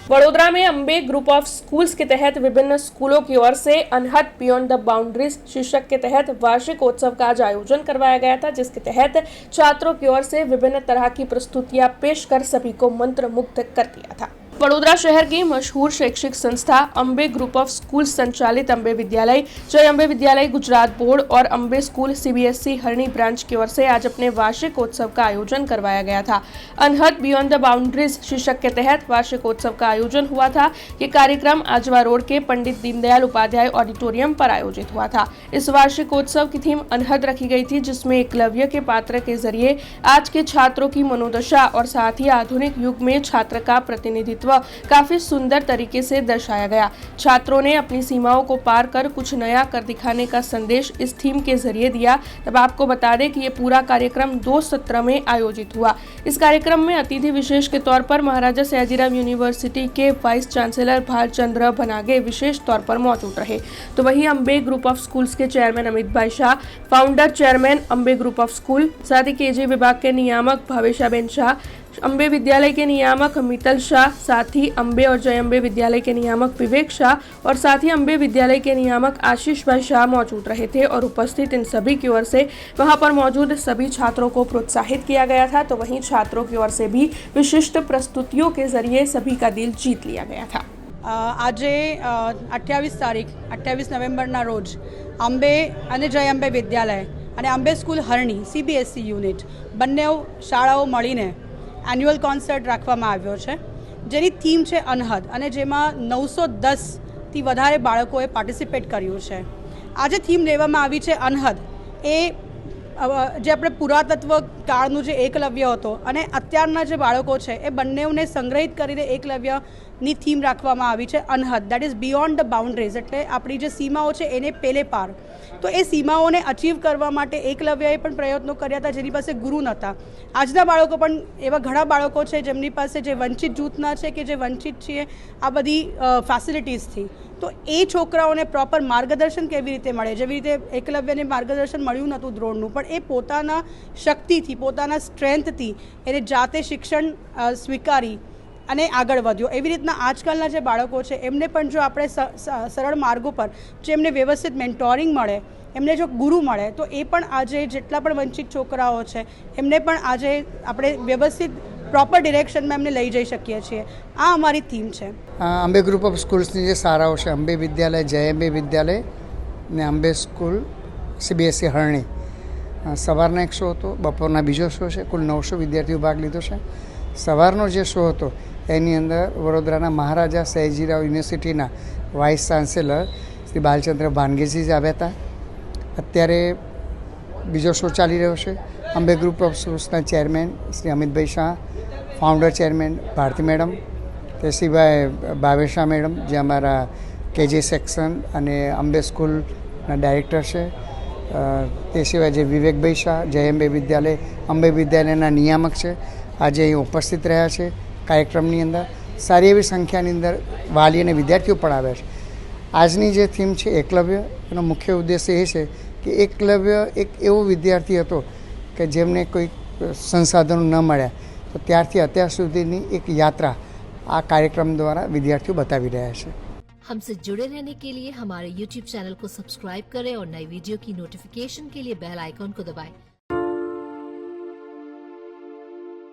वडोदरा में Ambe group of schools के तहत विभिन्न स्कूलों की ओर से अनहद बियॉन्ड द बाउंड्रीज शीर्षक के तहत वार्षिकोत्सव का आज आयोजन करवाया गया था, जिसके तहत छात्रों की ओर से विभिन्न तरह की प्रस्तुतियां पेश कर सभी को मंत्रमुग्ध कर दिया था। वडोदरा शहर की मशहूर शैक्षिक संस्था अंबे ग्रुप ऑफ स्कूल संचालित अंबे विद्यालय, जय अंबे विद्यालय गुजरात बोर्ड और अंबे स्कूल सीबीएसई हरणी ब्रांच की ओर से आज अपने वार्षिकोत्सव का आयोजन करवाया गया था। अनहद बियॉन्ड द बाउंड्रीज शीर्षक के तहत वार्षिकोत्सव का आयोजन हुआ था। ये कार्यक्रम आजवा रोड के पंडित दीनदयाल उपाध्याय ऑडिटोरियम पर आयोजित हुआ था। इस वार्षिकोत्सव की थीम अनहद रखी गई थी, जिसमें एकलव्य के पात्र के जरिए आज के छात्रों की मनोदशा और साथ ही आधुनिक युग में छात्र का प्रतिनिधित्व काफी सुंदर तरीके से दर्शाया गया। छात्रों ने अपनी सीमाओं को पार कर कुछ नया कर दिखाने का संदेश इस थीम के जरिए दिया। तब आपको बता दें कि ये पूरा कार्यक्रम 2 सत्र में आयोजित हुआ। इस कार्यक्रम में अतिथि विशेष के तौर पर महाराजा सयाजीराव यूनिवर्सिटी के वाइस चांसलर भालचंद्र बनागे विशेष तौर पर मौजूद रहे। तो वहीं अंबे ग्रुप ऑफ स्कूल्स के चेयरमैन अमित भाई Shah, founder chairman Ambe group of school, साथ ही केजे विभाग के नियामक भावेशाबेन शाह, अंबे विद्यालय के नियामक मित्तल शाह, साथ ही अंबे और जय अंबे विद्यालय के नियामक विवेक शाह और साथ ही अंबे विद्यालय के नियामक आशीष भाई शाह मौजूद रहे थे और उपस्थित इन सभी की ओर से वहां पर मौजूद सभी छात्रों को प्रोत्साहित किया गया था। तो वहीं छात्रों की ओर से भी विशिष्ट प्रस्तुतियों के जरिए सभी का दिल जीत लिया गया था। આજે 28 નવેમ્બરના રોજ અંબે અને જય અંબે વિદ્યાલય અને અંબે સ્કૂલ હરણી CBSE યુનિટ બંને શાળાઓ મળીને એન્યુઅલ કોન્સર્ટ રાખવામાં આવ્યો છે, જેની થીમ છે અનહદ અને જેમાં 910થી વધારે બાળકોએ પાર્ટિસિપેટ કર્યું છે। આ જે થીમ લેવામાં આવી છે અનહદ, એ જે આપણે પુરાતત્વ કાળનું જે એકલવ્ય હતો અને અત્યારના જે બાળકો છે એ બંનેને સંગ્રહિત કરીને એકલવ્યની થીમ રાખવામાં આવી છે અનહદ, that is beyond the boundaries, એટલે આપણી જે સીમાઓ છે એને પેલે પાર। તો એ સીમાઓને અચીવ કરવા માટે એકલવ્યએ પણ પ્રયત્નો કર્યા હતા, જેની પાસે ગુરુ નહોતા। આજના બાળકો પણ એવા ઘણા બાળકો છે જેમની પાસે, જે વંચિત જૂથના છે કે જે વંચિત છીએ આ બધી ફેસિલિટીઝથી, તો એ છોકરાઓને પ્રોપર માર્ગદર્શન કેવી રીતે મળે, જેવી રીતે એકલવ્યને માર્ગદર્શન મળ્યું નહોતું દ્રોણનું, પણ એ પોતાના શક્તિથી, પોતાના સ્ટ્રેન્થથી એને જાતે શિક્ષણ સ્વીકારી અને આગળ વધ્યો। એવી રીતના આજકાલના જે બાળકો છે એમને પણ જો આપણે સરળ માર્ગો પર જો એમને વ્યવસ્થિત મેન્ટોરિંગ મળે, એમને જો ગુરુ મળે, તો એ પણ આજે જેટલા પણ વંચિત છોકરાઓ છે એમને પણ આજે આપણે વ્યવસ્થિત પ્રોપર ડિરેક્શનમાં એમને લઈ જઈ શકીએ છીએ। આ અમારી થીમ છે। અંબે ગ્રુપ ઓફ સ્કૂલ્સની જે શાળાઓ છે, અંબે વિદ્યાલય, જય અંબે વિદ્યાલય ને અંબે સ્કૂલ CBSE હરણી, સવારના એક શો હતો, બપોરના બીજો શો છે। કુલ 900 વિદ્યાર્થીઓ ભાગ લીધો છે। સવારનો જે શો હતો એની અંદર વડોદરાના મહારાજા સયાજીરાવ યુનિવર્સિટીના વાઇસ ચાન્સેલર શ્રી બાલચંદ્ર ભાનગેજી જ આવ્યા હતા। અત્યારે બીજો શો ચાલી રહ્યો છે। અંબે ગ્રુપ ઓફ સ્કૂલ્સના chairman Shri Amitbhai Shah, founder chairman Bharti madam, તે સિવાય ભાવેશા મેડમ જે અમારા કેજી સેક્શન અને અંબે સ્કૂલના ડાયરેક્ટર છે, તે સિવાય જે વિવેકભાઈ શાહ, જય અંબે વિદ્યાલય, અંબે વિદ્યાલયના નિયામક છે, આજે અહીં ઉપસ્થિત રહ્યા છે। કાર્યક્રમની અંદર સારી એવી સંખ્યાની અંદર વાલી અને વિદ્યાર્થીઓ પણ આવ્યા છે। આજની જે થીમ છે એકલવ્ય, એનો મુખ્ય ઉદ્દેશ્ય એ છે કે એકલવ્ય એક એવો વિદ્યાર્થી હતો કે જેમને કોઈ સંસાધનો ન મળ્યા, તો ત્યારથી અત્યાર સુધીની એક યાત્રા આ કાર્યક્રમ દ્વારા વિદ્યાર્થીઓ बताવી રહ્યા છે। हमसे जुड़े रहने के लिए हमारे YouTube चैनल को सब्सक्राइब करें और नई वीडियो की नोटिफिकेशन के लिए बेल आइकॉन को दबाएं।